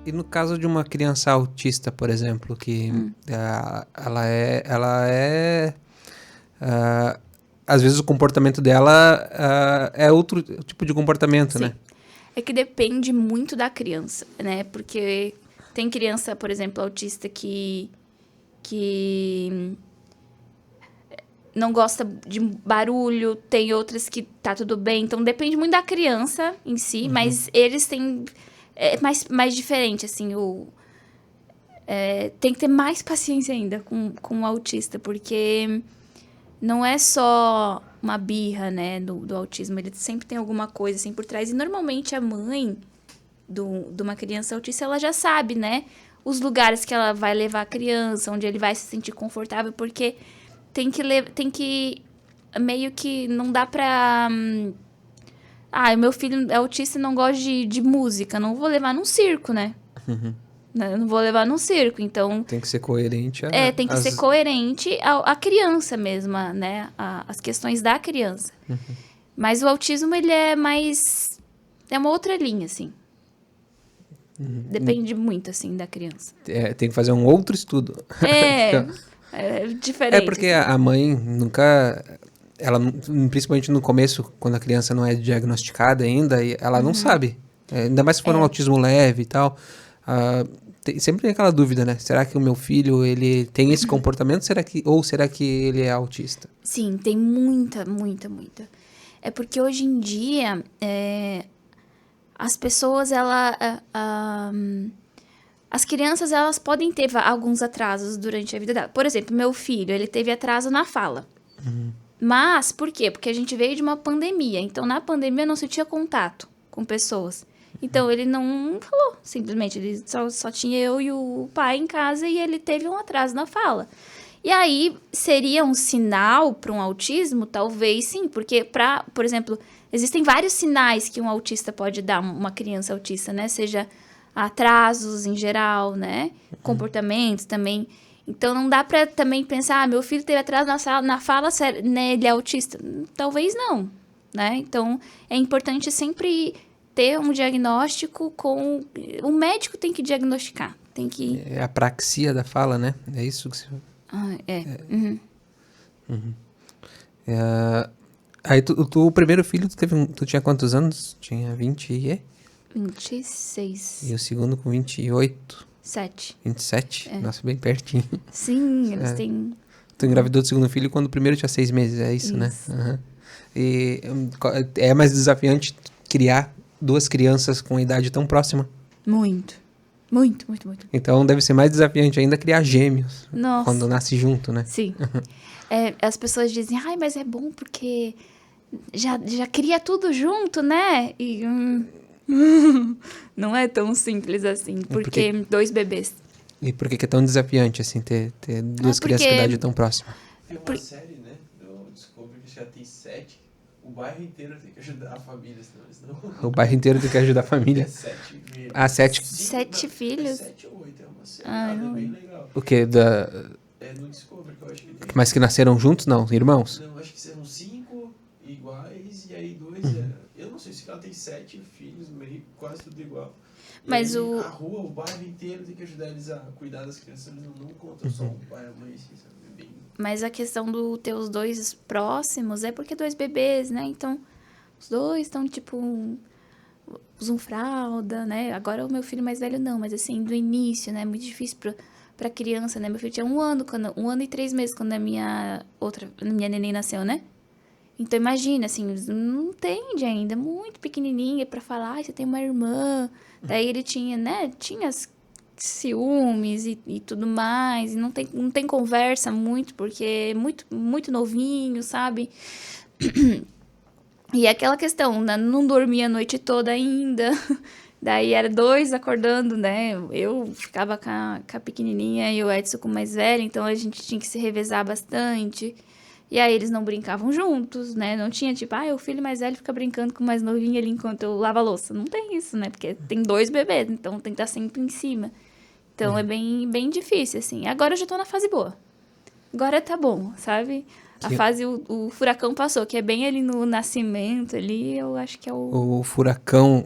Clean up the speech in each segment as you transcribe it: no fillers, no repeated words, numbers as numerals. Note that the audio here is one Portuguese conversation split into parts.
E no caso de uma criança autista, por exemplo, que às vezes o comportamento dela é outro tipo de comportamento, Sim. né? É que depende muito da criança, né? Porque tem criança, por exemplo, autista que não gosta de barulho, tem outras que tá tudo bem. Então, depende muito da criança em si, mas eles têm... É mais diferente, assim, tem que ter mais paciência ainda com o autista, porque não é só uma birra, né, do autismo. Ele sempre tem alguma coisa, assim, por trás. E, normalmente, a mãe de uma criança autista, ela já sabe, né, os lugares que ela vai levar a criança, onde ele vai se sentir confortável, porque tem que meio que não dá pra... o meu filho é autista e não gosta de música. Não vou levar num circo, né? Né? Eu não vou levar num circo. Então, Tem que ser coerente tem que ser coerente à criança mesma, né? As questões da criança. Mas o autismo, ele é mais... É uma outra linha, assim. Depende muito, assim, da criança. tem que fazer um outro estudo. É diferente. É porque assim. a mãe nunca... Ela, principalmente no começo, quando a criança não é diagnosticada ainda, ela não sabe. Ainda mais se for um autismo leve e tal. Sempre tem aquela dúvida, né? Será que o meu filho, ele tem esse comportamento? Ou será que ele é autista? Sim, tem muita, muita, muita. É porque hoje em dia, as pessoas, as crianças, elas podem ter alguns atrasos durante a vida dela. Por exemplo, meu filho, ele teve atraso na fala. Mas, por quê? Porque a gente veio de uma pandemia. Então, na pandemia, não se tinha contato com pessoas. Então, ele não falou, simplesmente. Ele só tinha eu e o pai em casa e ele teve um atraso na fala. E aí, seria um sinal para um autismo? Talvez sim, porque, por exemplo, existem vários sinais que um autista pode dar, uma criança autista, né? Seja atrasos em geral, né? Comportamentos também. Então, não dá pra também pensar, meu filho teve atraso na fala, né, ele é autista. Talvez não, né? Então, é importante sempre ter um diagnóstico com... O médico tem que diagnosticar, tem que... É a praxia da fala, né? É isso que você... Aí, o primeiro filho, tu tinha quantos anos? Tinha 20 e... 26. E o segundo com 28? 7. 27? Nossa, bem pertinho. Sim, eles têm... Tu engravidou do segundo filho quando o primeiro tinha 6 meses, é isso, né? Isso. E é mais desafiante criar duas crianças com idade tão próxima? Muito. Muito, muito, muito. Então deve ser mais desafiante ainda criar gêmeos. Nossa. Quando nasce junto, né? Sim. As pessoas dizem, mas é bom porque já cria tudo junto, né? E não é tão simples assim, porque 2 bebês. E por que é tão desafiante, assim, ter duas crianças com idade tão próxima? Tem uma série, né? Do Discovery que já tem 7. O bairro inteiro tem que ajudar a família, senão... O bairro inteiro tem que ajudar a família. 7 mesmo. 7? 7 filhos? 7 ou 8, é uma série. É bem legal. O quê? É no Discovery que eu acho que tem. Mas que nasceram juntos, não? Irmãos? Não, acho que serão 5 iguais e aí 2 Eu não sei se ela tem 7 filhos, meio quase tudo igual. Mas aí, a rua, o bairro inteiro tem que ajudar eles a cuidar das crianças. Eles não contam só o pai e a mãe, assim, sabe? Bem... Mas a questão do ter os 2 próximos é porque 2 bebês, né? Então, os 2 estão, tipo, usam fralda, né? Agora o meu filho mais velho não, mas assim, do início, né? Muito difícil pra criança, né? Meu filho tinha 1 ano, 1 ano e 3 meses quando a minha neném nasceu, né? Então, imagina, assim, não entende ainda, muito pequenininha pra falar, você tem uma irmã. Daí ele tinha, né? Tinha ciúmes e tudo mais. E não tem conversa muito, porque é muito, muito novinho, sabe? E aquela questão, né? Não dormia a noite toda ainda. Daí era 2 acordando, né? Eu ficava com a pequenininha e o Edson com o mais velho, então a gente tinha que se revezar bastante. E aí eles não brincavam juntos, né? Não tinha tipo, o filho mais velho fica brincando com o mais novinho ali enquanto eu lavo a louça. Não tem isso, né? Porque tem 2 bebês, então tem que estar sempre em cima. Então é bem, bem difícil, assim. Agora eu já tô na fase boa. Agora tá bom, sabe? A fase, o furacão passou, que é bem ali no nascimento, ali, eu acho que é o... O furacão,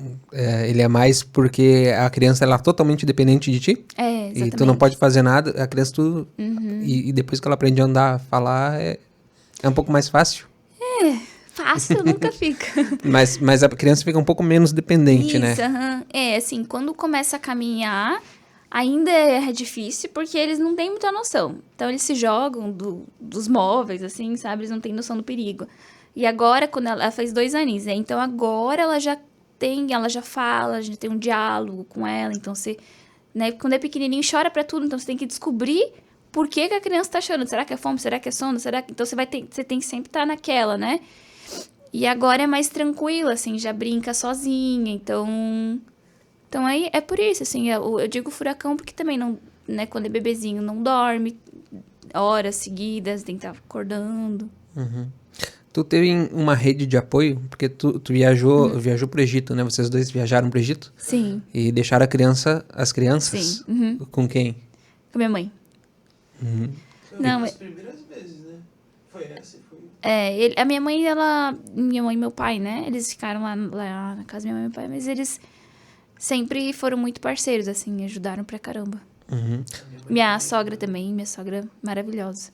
ele é mais porque a criança ela é totalmente dependente de ti. exatamente. E tu não pode fazer nada, a criança tu... E depois que ela aprende a andar, a falar, é um pouco mais fácil. Fácil nunca fica. Mas a criança fica um pouco menos dependente, né? Isso, assim, quando começa a caminhar, ainda é difícil, porque eles não têm muita noção. Então, eles se jogam dos móveis, assim, sabe? Eles não têm noção do perigo. E agora, quando ela fez 2 aninhos, né? Então, agora ela já fala, a gente tem um diálogo com ela. Então, você, né? Quando é pequenininho, chora pra tudo. Então, você tem que descobrir por que a criança tá chorando. Será que é fome? Será que é sono? Então, você tem que sempre estar naquela, né? E agora é mais tranquila, assim, já brinca sozinha. Então aí é por isso, assim, eu digo furacão porque também não, né, quando é bebezinho não dorme horas seguidas, tem que estar acordando. Tu teve uma rede de apoio, porque tu viajou pro Egito, né? Vocês dois viajaram pro Egito? Sim. E deixaram as crianças? Sim. Com quem? Com minha mãe. Não, as primeiras vezes, né? Foi essa e foi... A minha mãe e meu pai, né? Eles ficaram lá na casa da minha mãe e meu pai, mas eles sempre foram muito parceiros, assim, ajudaram pra caramba. Minha sogra também, minha sogra maravilhosa.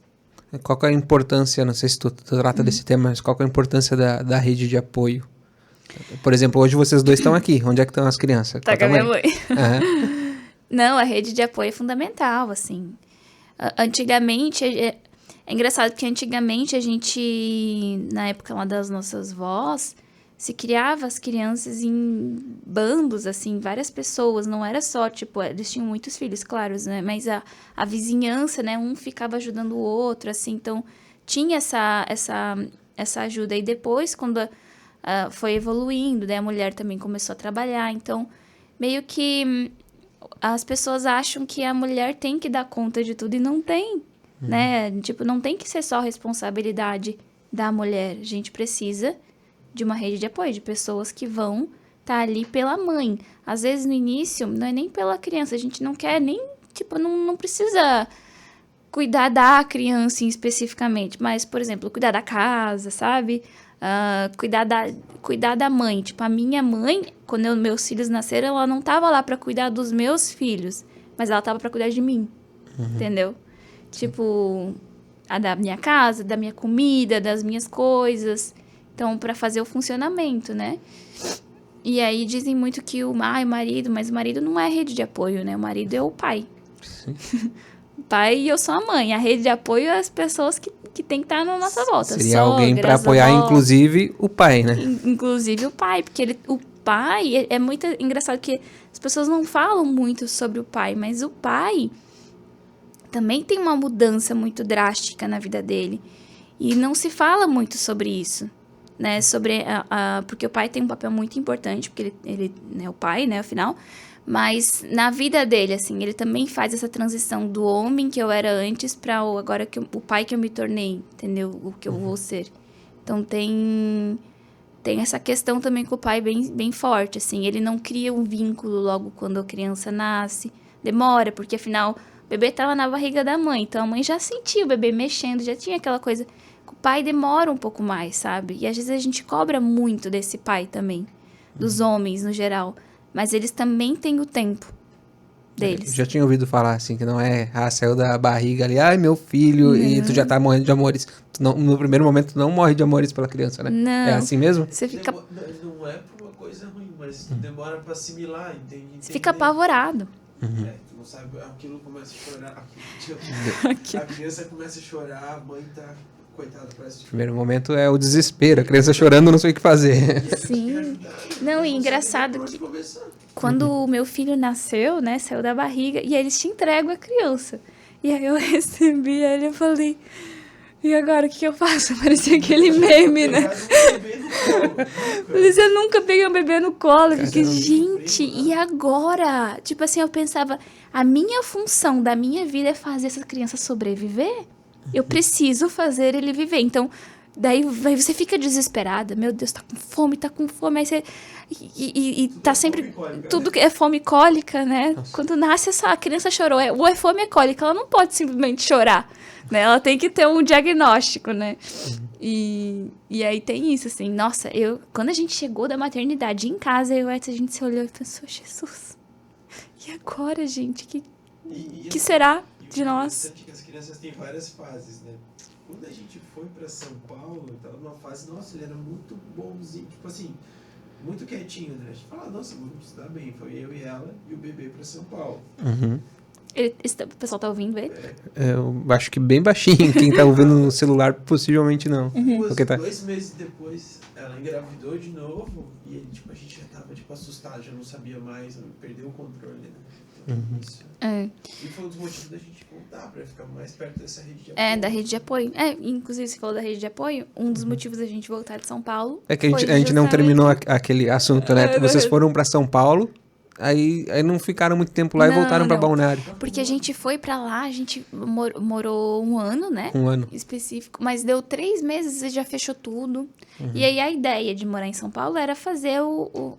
Qual que é a importância, não sei se tu trata desse tema, mas qual que é a importância da rede de apoio? Por exemplo, hoje vocês dois estão aqui, onde é que estão as crianças? Tá com a minha mãe. Uhum. Não, a rede de apoio é fundamental, assim. Antigamente, é engraçado porque antigamente a gente, na época lá das nossas vós, se criava as crianças em bandos, assim, várias pessoas, não era só, tipo, eles tinham muitos filhos, claro, né, mas a vizinhança, né, um ficava ajudando o outro, assim, então tinha essa ajuda, e depois, quando foi evoluindo, né, a mulher também começou a trabalhar, então, meio que as pessoas acham que a mulher tem que dar conta de tudo, e não tem, né, tipo, não tem que ser só responsabilidade da mulher, a gente precisa de uma rede de apoio, de pessoas que vão estar ali pela mãe. Às vezes, no início, não é nem pela criança. A gente não quer nem, tipo, não precisa cuidar da criança especificamente. Mas, por exemplo, cuidar da casa, sabe? Cuidar da mãe. Tipo, a minha mãe, quando meus filhos nasceram, ela não estava lá para cuidar dos meus filhos. Mas ela estava para cuidar de mim. Entendeu? Tipo, da minha casa, da minha comida, das minhas coisas. Então, para fazer o funcionamento, né? E aí dizem muito que o marido, mas o marido não é rede de apoio, né? O marido é o pai. O pai e eu sou a mãe. A rede de apoio é as pessoas que tem que estar na nossa volta. Seria alguém para apoiar, inclusive, o pai, né? Inclusive o pai, porque o pai é muito engraçado que as pessoas não falam muito sobre o pai, mas o pai também tem uma mudança muito drástica na vida dele. E não se fala muito sobre isso. Né, sobre porque o pai tem um papel muito importante, porque ele é o pai, né, afinal, mas na vida dele, assim, ele também faz essa transição do homem que eu era antes para agora o pai que eu me tornei, entendeu? O que eu vou ser. Então tem essa questão também com o pai bem forte, assim, ele não cria um vínculo logo quando a criança nasce, demora, porque afinal o bebê estava na barriga da mãe, então a mãe já sentia o bebê mexendo, já tinha aquela coisa. O pai demora um pouco mais, sabe? E às vezes a gente cobra muito desse pai também, dos homens no geral. Mas eles também têm o tempo deles. Eu já tinha ouvido falar assim, que não é, saiu da barriga ali, ai meu filho, e tu já tá morrendo de amores. No primeiro momento tu não morre de amores pela criança, né? Não. É assim mesmo? Você fica... Não é por uma coisa ruim, mas demora pra assimilar, entende? Você fica apavorado. Tu não sabe, aquilo começa a chorar, a criança começa a chorar, a mãe tá... Coitada, parece... No primeiro momento é o desespero, a criança chorando, não sei o que fazer. Sim. Não, e engraçado que quando o meu filho nasceu, né, saiu da barriga, e aí eles te entregam a criança. E aí eu recebi ele e falei, e agora o que eu faço? Parecia aquele meme, né? Eu nunca peguei um bebê no colo. Eu fiquei, gente, e agora? Tipo assim, eu pensava, a minha função da minha vida é fazer essa criança sobreviver? Eu preciso fazer ele viver. Então, Daí você fica desesperada. Meu Deus, tá com fome. Aí você... E tá sempre... Tudo que é fome cólica, né? Nossa. Quando nasce, a criança chorou. Ou é fome, é cólica. Ela não pode simplesmente chorar, né? Ela tem que ter um diagnóstico, né? E aí tem isso, assim. Nossa, quando a gente chegou da maternidade em casa, a gente se olhou e pensou, Jesus, e agora, gente? Que será de nós? Que as crianças têm várias fases, né? Quando a gente foi pra São Paulo, tava numa fase, nossa, ele era muito bonzinho, tipo assim, muito quietinho, né? A gente fala, nossa, vamos se dar bem. Foi eu e ela e o bebê pra São Paulo. Uhum. O pessoal tá ouvindo ele? Eu acho que bem baixinho. Quem tá ouvindo no celular, possivelmente não. Porque 2 meses depois, ela engravidou de novo e tipo, a gente já tava tipo, assustado, já não sabia mais, perdeu o controle, né? Isso. E foi um dos motivos da gente voltar pra ficar mais perto dessa rede de apoio. Da rede de apoio. Inclusive, você falou da rede de apoio. Um dos motivos da gente voltar de São Paulo. É que a gente não terminou aquele assunto, né? Vocês foram pra São Paulo, aí não ficaram muito tempo lá e voltaram pra Balneário. Porque a gente foi pra lá, a gente morou 1 ano, né? 1 ano. Específico. Mas deu 3 meses e já fechou tudo. E aí a ideia de morar em São Paulo era fazer o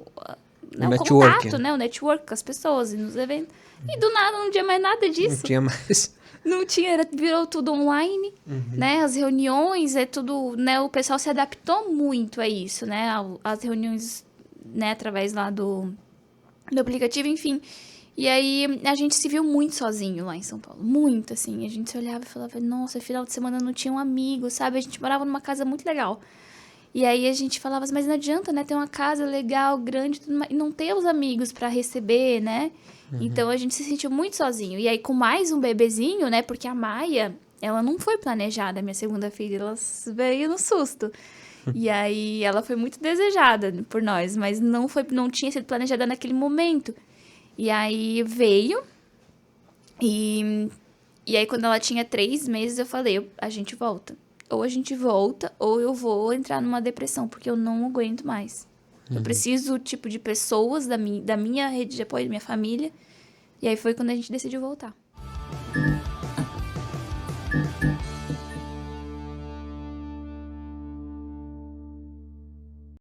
contato, né? O network com as pessoas e nos eventos. E do nada não tinha mais nada disso. Não tinha mais. Não tinha, virou tudo online, né? As reuniões, tudo, né? O pessoal se adaptou muito a isso, né? As reuniões, né? Através lá do aplicativo, enfim. E aí, a gente se viu muito sozinho lá em São Paulo. Muito, assim. A gente se olhava e falava, nossa, final de semana não tinha um amigo, sabe? A gente morava numa casa muito legal. E aí, a gente falava, mas não adianta, né? Ter uma casa legal, grande, e não ter os amigos pra receber, né? Então, a gente se sentiu muito sozinho. E aí, com mais um bebezinho, né? Porque a Maia, ela não foi planejada, minha segunda filha. Ela veio no susto. E aí, ela foi muito desejada por nós. Mas não tinha sido planejada naquele momento. E aí, veio. E aí, quando ela tinha 3 meses, eu falei, a gente volta. Ou a gente volta, ou eu vou entrar numa depressão. Porque eu não aguento mais. Eu preciso, tipo, de pessoas da minha rede de apoio, da minha família. E aí foi quando a gente decidiu voltar.